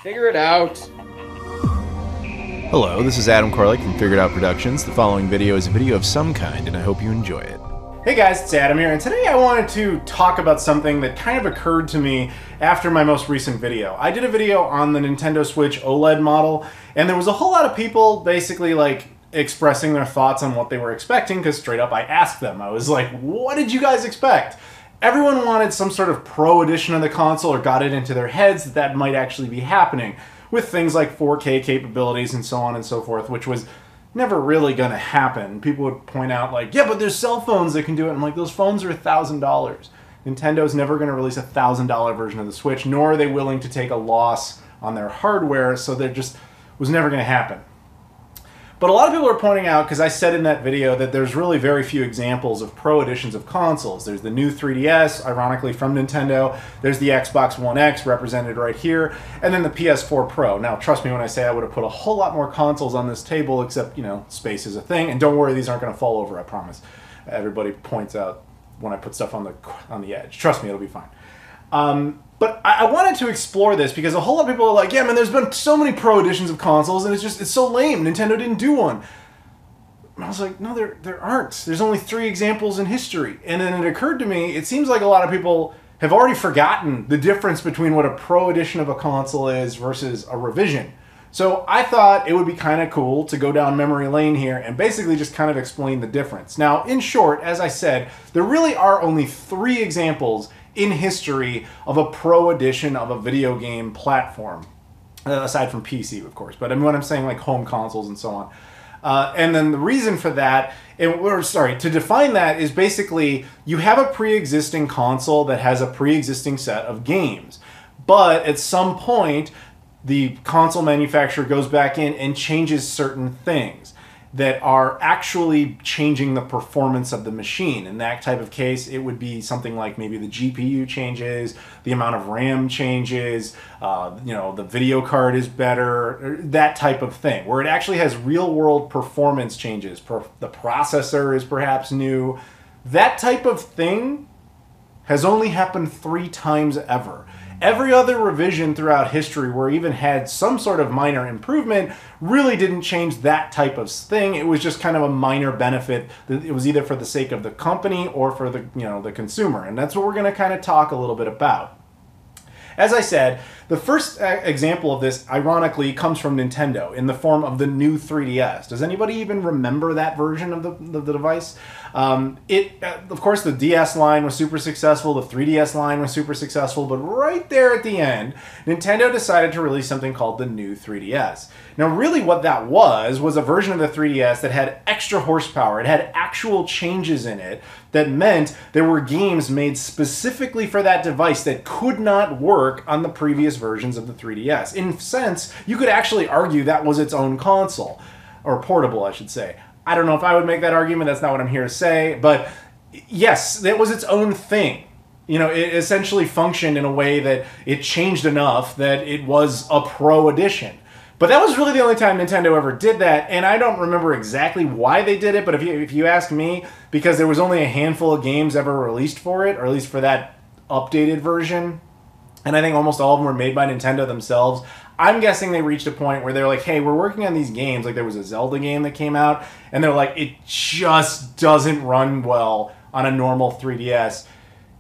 Figure it out. Hello, this is Adam Koralik from Figured Out Productions. The following video is a video of some kind, and I hope you enjoy it. Hey guys, it's Adam here, and today I wanted to talk about something that kind of occurred to me after my most recent video. I did a video on the Nintendo Switch OLED model, and there was a whole lot of people basically like expressing their thoughts on what they were expecting, because straight up I asked them. I was like, what did you guys expect? Everyone wanted some sort of pro edition of the console, or got it into their heads that that might actually be happening, with things like 4K capabilities and so on and so forth, which was never really going to happen. People would point out like, yeah, but there's cell phones that can do it. I'm like, those phones are $1,000. Nintendo's never going to release a $1,000 version of the Switch, nor are they willing to take a loss on their hardware, so that just was never going to happen. But a lot of people are pointing out, because I said in that video that there's really very few examples of pro editions of consoles. There's the new 3DS, ironically from Nintendo. There's the Xbox One X, represented right here. And then the PS4 Pro. Now, trust me when I say I would have put a whole lot more consoles on this table, except, you know, space is a thing. And don't worry, these aren't going to fall over, I promise. Everybody points out when I put stuff on the edge. Trust me, it'll be fine. But I wanted to explore this because a whole lot of people are like, yeah, man, there's been so many pro editions of consoles and it's so lame. Nintendo didn't do one. And I was like, no, there aren't. There's only 3 examples in history. And then it occurred to me, it seems like a lot of people have already forgotten the difference between what a pro edition of a console is versus a revision. So I thought it would be kind of cool to go down memory lane here and basically just kind of explain the difference. Now, in short, as I said, there really are only 3 examples in history of a pro edition of a video game platform, aside from PC, of course. But I mean, when I'm saying like home consoles and so on. And then the reason for that, to define that is basically you have a pre-existing console that has a pre-existing set of games. But at some point, the console manufacturer goes back in and changes certain things that are actually changing the performance of the machine. In that type of case, it would be something like maybe the GPU changes, the amount of RAM changes, the video card is better, that type of thing, where it actually has real-world performance changes. The processor is perhaps new. That type of thing has only happened 3 times ever. Every other revision throughout history where even had some sort of minor improvement really didn't change that type of thing. It was just kind of a minor benefit. It was either for the sake of the company or for the consumer. And that's what we're going to kind of talk a little bit about. As I said, the first example of this, ironically, comes from Nintendo in the form of the new 3DS. Does anybody even remember that version of the device? Of course, the DS line was super successful, the 3DS line was super successful, but right there at the end, Nintendo decided to release something called the new 3DS. Now, really what that was a version of the 3DS that had extra horsepower. It had actual changes in it that meant there were games made specifically for that device that could not work on the previous versions of the 3DS. In a sense, you could actually argue that was its own console, or portable, I should say. I don't know if I would make that argument, that's not what I'm here to say, but yes, it was its own thing. You know, it essentially functioned in a way that it changed enough that it was a pro edition. But that was really the only time Nintendo ever did that, and I don't remember exactly why they did it, but if you ask me, because there was only a handful of games ever released for it, or at least for that updated version, and I think almost all of them were made by Nintendo themselves, I'm guessing they reached a point where they're like, hey, we're working on these games. Like there was a Zelda game that came out, and they're like, it just doesn't run well on a normal 3DS.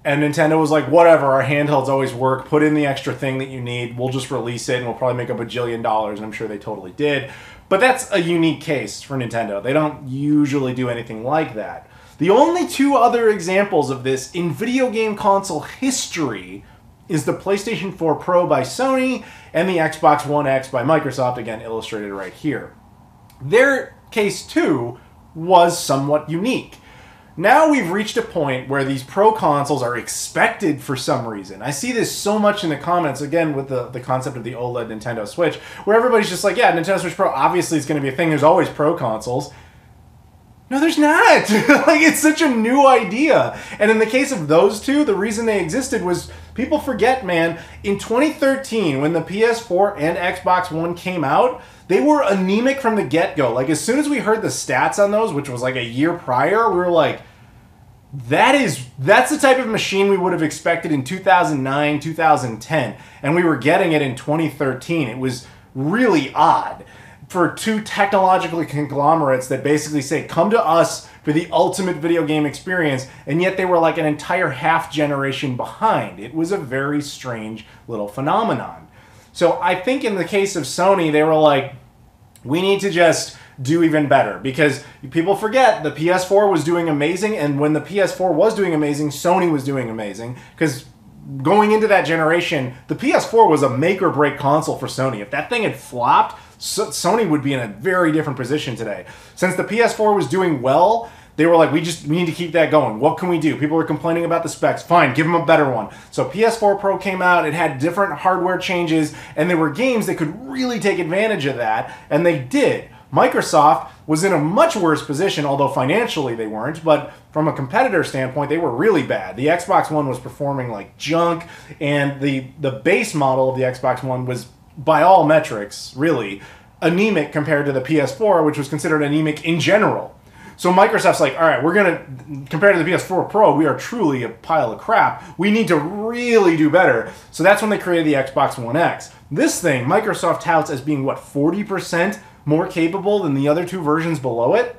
And Nintendo was like, whatever, our handhelds always work. Put in the extra thing that you need. We'll just release it, and we'll probably make up $1 jillion, and I'm sure they totally did. But that's a unique case for Nintendo. They don't usually do anything like that. The only 2 other examples of this in video game console history is the PlayStation 4 Pro by Sony and the Xbox One X by Microsoft, again illustrated right here. Their case too was somewhat unique. Now we've reached a point where these pro consoles are expected for some reason. I see this so much in the comments, again with the concept of the OLED Nintendo Switch, where everybody's just like, yeah, Nintendo Switch Pro obviously is going to be a thing, there's always pro consoles. No, there's not. Like, it's such a new idea. And in the case of those 2, the reason they existed was, people forget, man, in 2013, when the PS4 and Xbox One came out, they were anemic from the get-go. Like, as soon as we heard the stats on those, which was like a year prior, we were like, That's the type of machine we would have expected in 2009, 2010, and we were getting it in 2013. It was really odd for two technological conglomerates that basically say, come to us for the ultimate video game experience, and yet they were like an entire half generation behind. It was a very strange little phenomenon. So I think in the case of Sony, they were like, we need to just do even better, because people forget the PS4 was doing amazing, and when the PS4 was doing amazing, Sony was doing amazing, because going into that generation, the PS4 was a make or break console for Sony. If that thing had flopped, Sony would be in a very different position today. Since the PS4 was doing well, they were like, we need to keep that going. What can we do? People were complaining about the specs. Fine, give them a better one. So PS4 Pro came out. It had different hardware changes, and there were games that could really take advantage of that, and they did. Microsoft was in a much worse position, although financially they weren't, but from a competitor standpoint, they were really bad. The Xbox One was performing like junk, and the base model of the Xbox One was, by all metrics, really anemic compared to the PS4, which was considered anemic in general. So Microsoft's like, all right, we're going to, compared to the PS4 Pro, we are truly a pile of crap. We need to really do better. So that's when they created the Xbox One X. This thing, Microsoft touts as being, what, 40% more capable than the other two versions below it?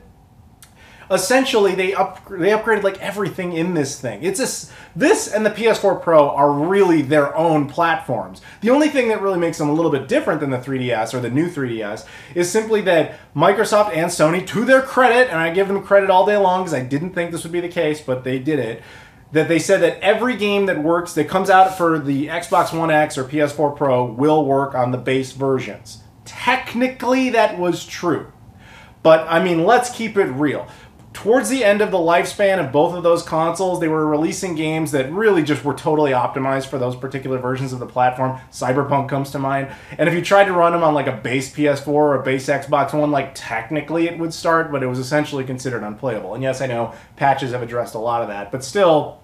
Essentially, they upgraded like everything in this thing. This and the PS4 Pro are really their own platforms. The only thing that really makes them a little bit different than the 3DS or the new 3DS is simply that Microsoft and Sony, to their credit, and I give them credit all day long because I didn't think this would be the case, but they did it, that they said that every game that works, that comes out for the Xbox One X or PS4 Pro will work on the base versions. Technically, that was true. But, I mean, let's keep it real. Towards the end of the lifespan of both of those consoles, they were releasing games that really just were totally optimized for those particular versions of the platform. Cyberpunk comes to mind. And if you tried to run them on like a base PS4 or a base Xbox One, like technically it would start, but it was essentially considered unplayable. And yes, I know patches have addressed a lot of that, but still,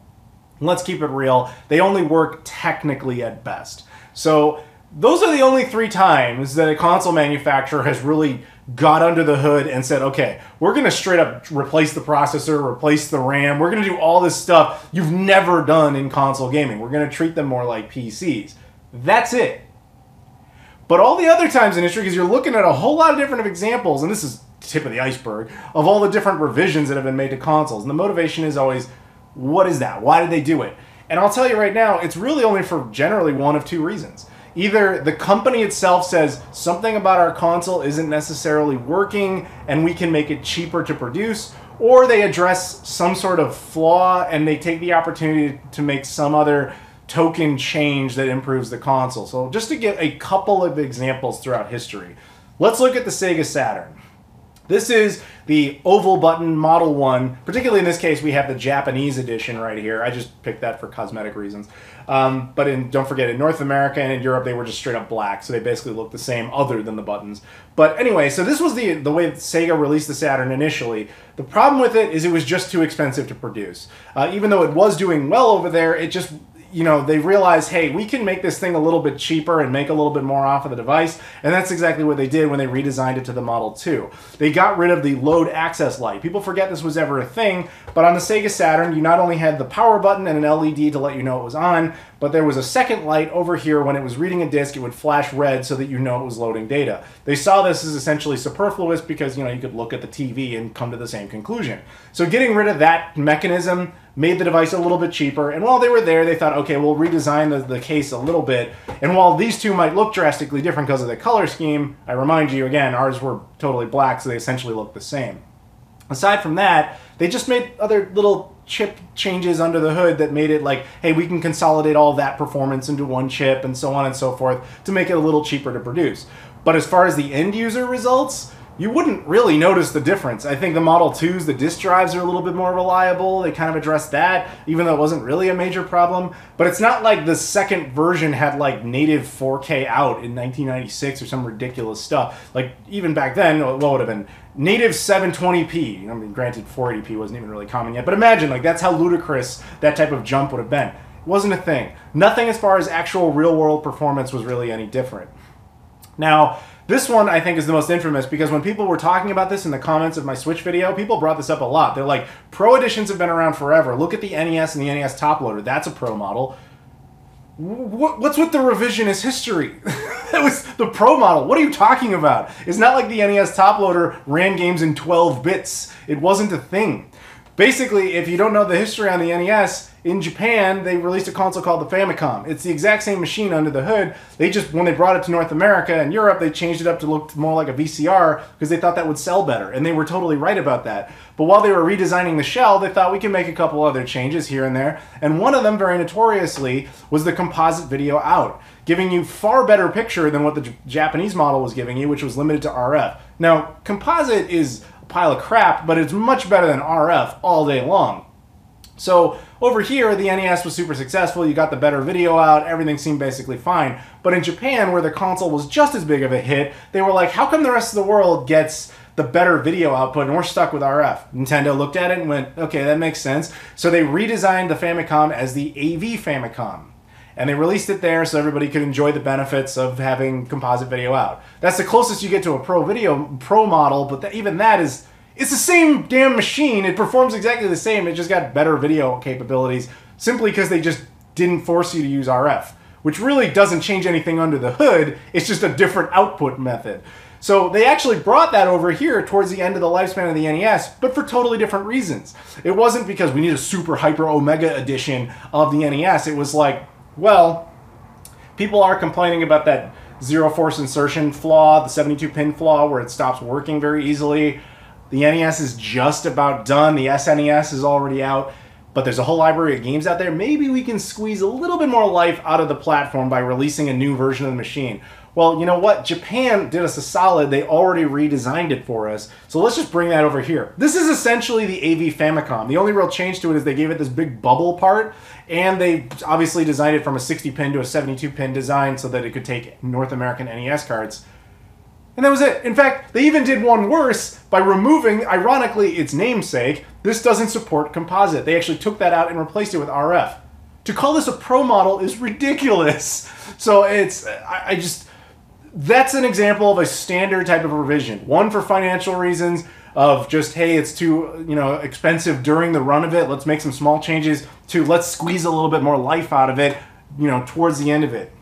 let's keep it real. They only work technically at best. So those are the only 3 times that a console manufacturer has really got under the hood and said, okay, we're going to straight up replace the processor, replace the RAM. We're going to do all this stuff you've never done in console gaming. We're going to treat them more like PCs. That's it. But all the other times in history, because you're looking at a whole lot of different examples, and this is tip of the iceberg, of all the different revisions that have been made to consoles. And the motivation is always, what is that? Why did they do it? And I'll tell you right now, it's really only for generally one of 2 reasons. Either the company itself says something about our console isn't necessarily working and we can make it cheaper to produce, or they address some sort of flaw and they take the opportunity to make some other token change that improves the console. So just to give a couple of examples throughout history, let's look at the Sega Saturn. This is the oval button Model 1. Particularly in this case, we have the Japanese edition right here. I just picked that for cosmetic reasons. But don't forget, in North America and in Europe, they were just straight up black. So they basically look the same other than the buttons. But anyway, so this was the way that Sega released the Saturn initially. The problem with it is it was just too expensive to produce. Even though it was doing well over there, it just, you know, they realized, hey, we can make this thing a little bit cheaper and make a little bit more off of the device, and that's exactly what they did when they redesigned it to the Model 2. They got rid of the load access light. People forget this was ever a thing, but on the Sega Saturn, you not only had the power button and an LED to let you know it was on, but there was a second light over here. When it was reading a disk, it would flash red so that you know it was loading data. They saw this as essentially superfluous because, you know, you could look at the TV and come to the same conclusion. So getting rid of that mechanism made the device a little bit cheaper, and while they were there, they thought, okay, we'll redesign the case a little bit, and while these two might look drastically different because of the color scheme, I remind you, again, ours were totally black, so they essentially look the same. Aside from that, they just made other little chip changes under the hood that made it like, hey, we can consolidate all that performance into one chip, and so on and so forth, to make it a little cheaper to produce. But as far as the end user results, you wouldn't really notice the difference. I think the Model 2s, the disk drives are a little bit more reliable. They kind of addressed that, even though it wasn't really a major problem. But it's not like the second version had like native 4K out in 1996 or some ridiculous stuff. Like even back then, what would have been native 720p. I mean, granted, 480p wasn't even really common yet. But imagine, like, that's how ludicrous that type of jump would have been. It wasn't a thing. Nothing as far as actual real-world performance was really any different. Now, This one, I think, is the most infamous because when people were talking about this in the comments of my Switch video, people brought this up a lot. They're like, Pro Editions have been around forever. Look at the NES and the NES top loader. That's a Pro model. What's with the revisionist history? That was the Pro model. What are you talking about? It's not like the NES top loader ran games in 12 bits. It wasn't a thing. Basically, if you don't know the history on the NES, in Japan, they released a console called the Famicom. It's the exact same machine under the hood. They just, when they brought it to North America and Europe, they changed it up to look more like a VCR because they thought that would sell better. And they were totally right about that. But while they were redesigning the shell, they thought we can make a couple other changes here and there. And one of them, very notoriously, was the composite video out, giving you far better picture than what the Japanese model was giving you, which was limited to RF. Now, composite is a pile of crap, but it's much better than RF all day long. So over here, the NES was super successful. You got the better video out. Everything seemed basically fine. But in Japan, where the console was just as big of a hit, they were like, how come the rest of the world gets the better video output and we're stuck with RF? Nintendo looked at it and went, okay, that makes sense. So they redesigned the Famicom as the AV Famicom. And they released it there so everybody could enjoy the benefits of having composite video out. That's the closest you get to a Pro model, but even that is... It's the same damn machine. It performs exactly the same. It just got better video capabilities simply because they just didn't force you to use RF, which really doesn't change anything under the hood. It's just a different output method. So they actually brought that over here towards the end of the lifespan of the NES, but for totally different reasons. It wasn't because we need a super hyper omega edition of the NES. It was like, well, people are complaining about that zero force insertion flaw, the 72-pin flaw where it stops working very easily. The NES is just about done. The SNES is already out, but there's a whole library of games out there. Maybe we can squeeze a little bit more life out of the platform by releasing a new version of the machine. Well, you know what? Japan did us a solid. They already redesigned it for us. So let's just bring that over here. This is essentially the AV Famicom. The only real change to it is they gave it this big bubble part, and they obviously designed it from a 60-pin to a 72-pin design so that it could take North American NES cards. And that was it. In fact, they even did one worse by removing, ironically, its namesake. This doesn't support composite. They actually took that out and replaced it with RF. To call this a Pro model is ridiculous. So it's, that's an example of a standard type of revision. One for financial reasons of just, hey, it's too, expensive during the run of it. Let's make some small changes. Two, let's squeeze a little bit more life out of it, towards the end of it.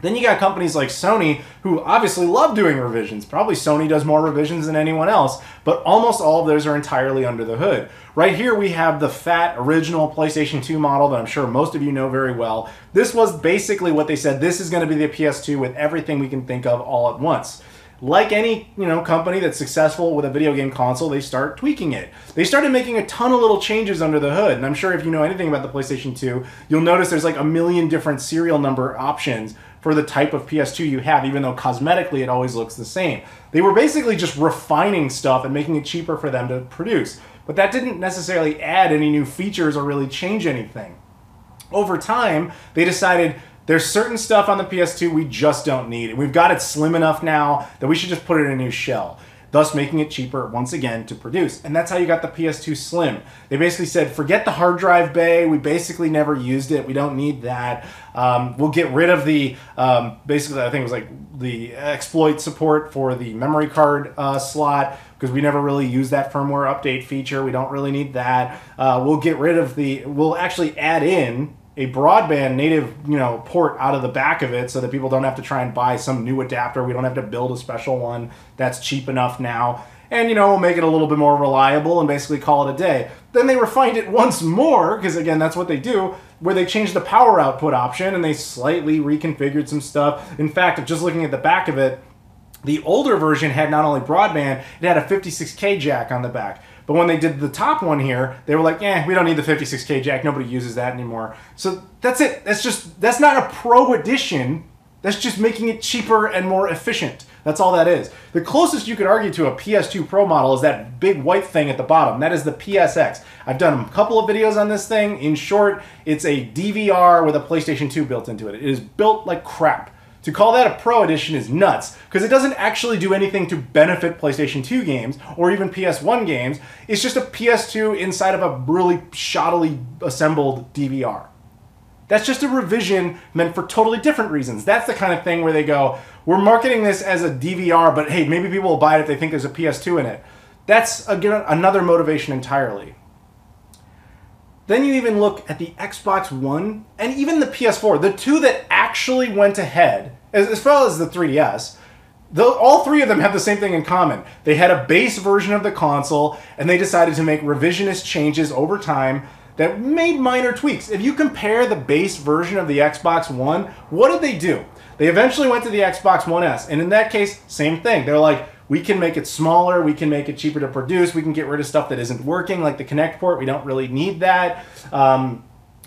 Then you got companies like Sony, who obviously love doing revisions. Probably Sony does more revisions than anyone else, but almost all of those are entirely under the hood. Right here we have the fat original PlayStation 2 model that I'm sure most of you know very well. This was basically what they said, this is going to be the PS2 with everything we can think of all at once. Like any, company that's successful with a video game console, they start tweaking it. They started making a ton of little changes under the hood, and I'm sure if you know anything about the PlayStation 2, you'll notice there's like a million different serial number options for the type of PS2 you have, even though cosmetically it always looks the same. They were basically just refining stuff and making it cheaper for them to produce. But that didn't necessarily add any new features or really change anything. Over time, they decided there's certain stuff on the PS2 we just don't need. We've got it slim enough now that we should just put it in a new shell, thus making it cheaper once again to produce. And that's how you got the PS2 Slim. They basically said, forget the hard drive bay. We basically never used it. We don't need that. We'll get rid of the, basically I think it was like the exploit support for the memory card slot, because we never really use that firmware update feature. We don't really need that. We'll get rid of we'll actually add in a broadband native, port out of the back of it so that people don't have to try and buy some new adapter. We don't have to build a special one that's cheap enough now. And, we'll make it a little bit more reliable and basically call it a day. Then they refined it once more, because again, that's what they do, where they changed the power output option and they slightly reconfigured some stuff. In fact, just looking at the back of it, the older version had not only broadband, it had a 56K jack on the back. But when they did the top one here, they were like, we don't need the 56K jack. Nobody uses that anymore. So that's it. That's not a Pro edition. That's just making it cheaper and more efficient. That's all that is. The closest you could argue to a PS2 Pro model is that big white thing at the bottom. That is the PSX. I've done a couple of videos on this thing. In short, it's a DVR with a PlayStation 2 built into it. It is built like crap. To call that a Pro Edition is nuts, because it doesn't actually do anything to benefit PlayStation 2 games, or even PS1 games. It's just a PS2 inside of a really shoddily assembled DVR. That's just a revision meant for totally different reasons. That's the kind of thing where they go, we're marketing this as a DVR, but hey, maybe people will buy it if they think there's a PS2 in it. That's, again, another motivation entirely. Then you even look at the Xbox One and even the PS4, the two that actually went ahead, as well as the 3DS. All three of them have the same thing in common. They had a base version of the console, and they decided to make revisionist changes over time that made minor tweaks. If you compare the base version of the Xbox One, what did they do? They eventually went to the Xbox One S, and in that case, same thing. They're like, we can make it smaller, we can make it cheaper to produce, we can get rid of stuff that isn't working, like the Kinect port, we don't really need that.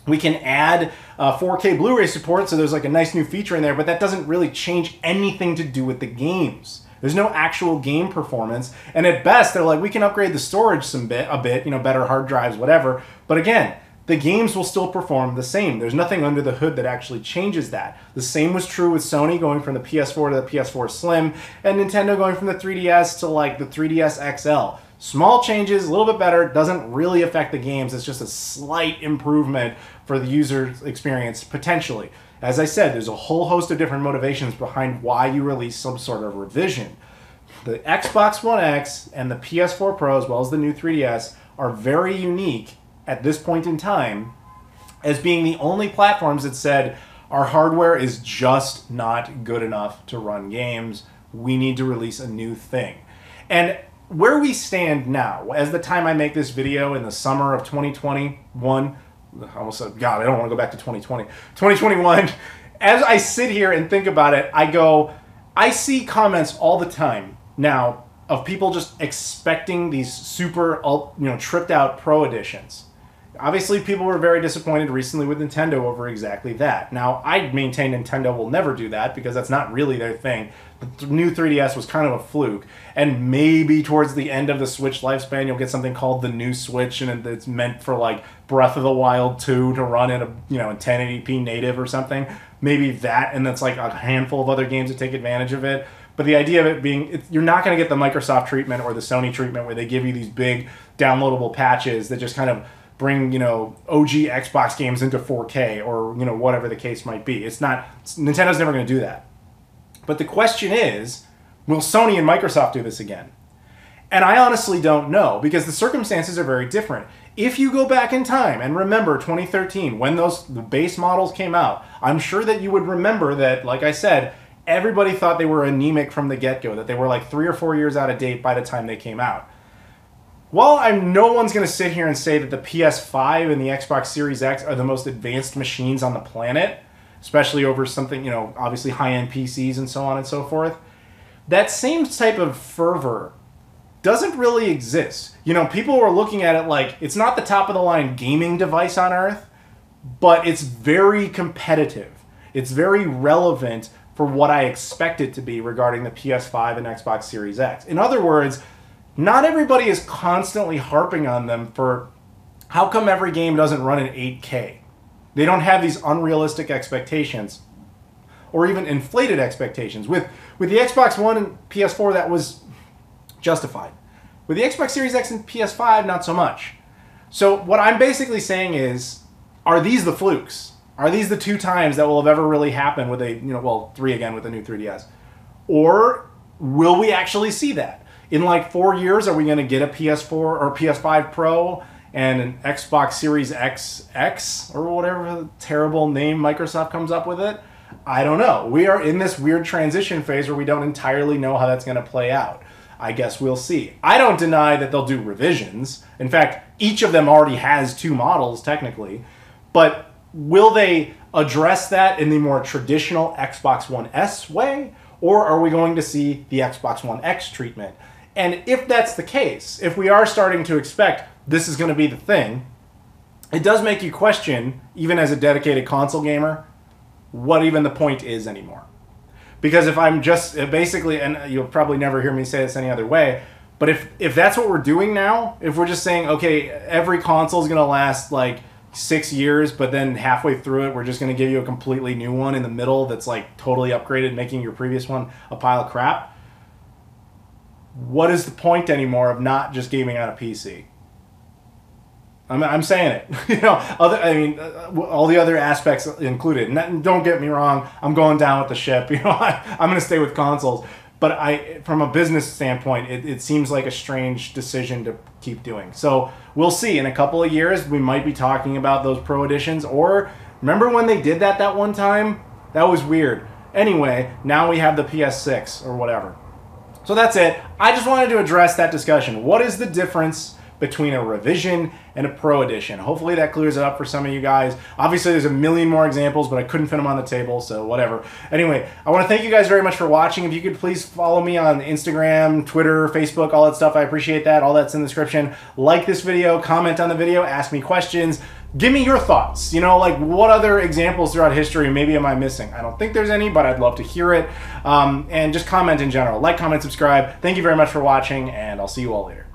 We can add 4K Blu-ray support, so there's like a nice new feature in there, but that doesn't really change anything to do with the games. There's no actual game performance, and at best, they're like, we can upgrade the storage a bit, you know, better hard drives, whatever. But again, the games will still perform the same. There's nothing under the hood that actually changes that. The same was true with Sony going from the PS4 to the PS4 Slim, and Nintendo going from the 3DS to like the 3DS XL. Small changes, a little bit better, doesn't really affect the games. It's just a slight improvement for the user experience, potentially. As I said, there's a whole host of different motivations behind why you release some sort of revision. The Xbox One X and the PS4 Pro, as well as the new 3DS, are very unique at this point in time as being the only platforms that said, our hardware is just not good enough to run games. We need to release a new thing. And where we stand now, as the time I make this video in the summer of 2021, I almost said, God, I don't want to go back to 2020. 2021, as I sit here and think about it, I see comments all the time now of people just expecting these super, tripped out Pro editions. Obviously, people were very disappointed recently with Nintendo over exactly that. Now, I maintain Nintendo will never do that because that's not really their thing. The new 3DS was kind of a fluke. And maybe towards the end of the Switch lifespan, you'll get something called the new Switch, and it's meant for like Breath of the Wild 2 to run in a in 1080p native or something. Maybe that, and that's like a handful of other games that take advantage of it. But the idea of it being, you're not going to get the Microsoft treatment or the Sony treatment where they give you these big downloadable patches that just kind of bring, OG Xbox games into 4K or, whatever the case might be. Nintendo's never going to do that. But the question is, will Sony and Microsoft do this again? And I honestly don't know, because the circumstances are very different. If you go back in time and remember 2013, when the base models came out, I'm sure that you would remember that, like I said, everybody thought they were anemic from the get-go, that they were like 3 or 4 years out of date by the time they came out. While no one's going to sit here and say that the PS5 and the Xbox Series X are the most advanced machines on the planet, especially over something, obviously high-end PCs and so on and so forth, that same type of fervor doesn't really exist. People were looking at it like, it's not the top-of-the-line gaming device on Earth, but it's very competitive. It's very relevant for what I expect it to be regarding the PS5 and Xbox Series X. In other words, not everybody is constantly harping on them for how come every game doesn't run in 8K. They don't have these unrealistic expectations or even inflated expectations. With the Xbox One and PS4, that was justified. With the Xbox Series X and PS5, not so much. So what I'm basically saying is, are these the flukes? Are these the 2 times that will have ever really happened with 3 again with the new 3DS? Or will we actually see that? In like 4 years, are we going to get a PS4 or PS5 Pro and an Xbox Series X or whatever terrible name Microsoft comes up with it? I don't know. We are in this weird transition phase where we don't entirely know how that's going to play out. I guess we'll see. I don't deny that they'll do revisions. In fact, each of them already has 2 models technically. But will they address that in the more traditional Xbox One S way? Or are we going to see the Xbox One X treatment? And if that's the case, if we are starting to expect this is going to be the thing, it does make you question, even as a dedicated console gamer, what even the point is anymore. Because if I'm just basically, and you'll probably never hear me say this any other way, but if that's what we're doing now, if we're just saying, okay, every console is going to last like 6 years, but then halfway through it, we're just going to give you a completely new one in the middle that's like totally upgraded, making your previous one a pile of crap, what is the point anymore of not just gaming on a PC? I'm saying it. You know, all the other aspects included. And don't get me wrong, I'm going down with the ship. You know, I'm going to stay with consoles. But from a business standpoint, it seems like a strange decision to keep doing. So we'll see. In a couple of years, we might be talking about those Pro Editions. Or remember when they did that one time? That was weird. Anyway, now we have the PS6 or whatever. So that's it. I just wanted to address that discussion. What is the difference between a revision and a Pro Edition? Hopefully that clears it up for some of you guys. Obviously there's a million more examples, but I couldn't fit them on the table, so whatever. Anyway, I want to thank you guys very much for watching. If you could please follow me on Instagram, Twitter, Facebook, all that stuff, I appreciate that. All that's in the description. Like this video, comment on the video, ask me questions. Give me your thoughts. You know, like what other examples throughout history maybe am I missing? I don't think there's any, but I'd love to hear it. And just comment in general. Like, comment, subscribe. Thank you very much for watching, and I'll see you all later.